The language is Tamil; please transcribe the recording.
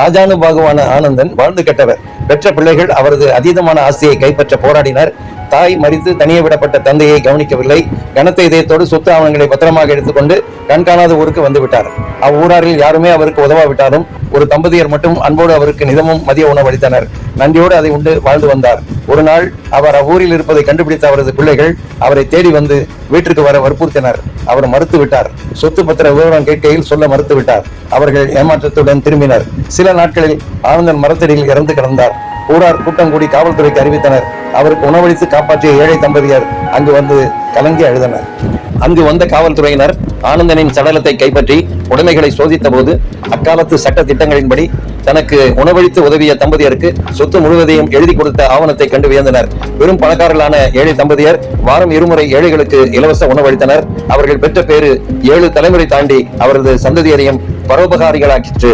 ஆஜானுபாகுவான ஆனந்தன் வாழ்ந்து கெட்டவர். பெற்ற பிள்ளைகள் அவரது அதீதமான ஆசையை கைப்பற்ற போராடினர். தாய் மரித்து தனியே விடப்பட்ட தந்தையை கவனிக்கவில்லை. கனத்த இதயத்தோடு சொத்து ஆவணங்களை பத்திரமாக எடுத்துக்கொண்டு கண்காணாத ஊருக்கு வந்து விட்டார். அவ்வூராரில் யாருமே அவருக்கு உதவாவிட்டாலும் ஒரு தம்பதியர் மட்டும் அன்போடு அவருக்கு நிதமும் மதிய உணவு அளித்தனர். நன்றியோடு அதை உண்டு வாழ்ந்து வந்தார். ஒரு நாள் அவர் அவ்வூரில் இருப்பதை கண்டுபிடித்த அவரது பிள்ளைகள் அவரை தேடி வந்து வீட்டிற்கு வர வற்புறுத்தினர். அவர் மறுத்து விட்டார். சொத்து பத்திர விவரம் கேட்கையில் சொல்ல மறுத்து விட்டார். அவர்கள் ஏமாற்றத்துடன் திரும்பினர். சில நாட்களில் ஆனந்தன் மரத்தடியில் இறந்து கிடந்தார். ஊரார் கூட்டம் கூடி காவல்துறைக்கு அறிவித்தனர். அவருக்கு உணவளித்து காப்பாற்றிய ஏழை தம்பதியர் அங்கு வந்து கலங்கி அழுதனர். அங்கு வந்த காவல்துறையினர் ஆனந்தனின் சடலத்தை கைப்பற்றி உடைமைகளை சோதித்த போது அக்காலத்து சட்ட திட்டங்களின்படி தனக்கு உணவளித்து உதவிய தம்பதியருக்கு சொத்து முழுவதையும் எழுதி கொடுத்த ஆவணத்தை கண்டு வியந்தனர். பெரும் பணக்காரர்களான ஏழை தம்பதியர் வாரம் இருமுறை ஏழைகளுக்கு இலவச உணவளித்தனர். அவர்கள் பெற்ற பேரு 7 தலைமுறை தாண்டி அவரது சந்ததியரையும் பரோபகாரிகளாக்கிற்று.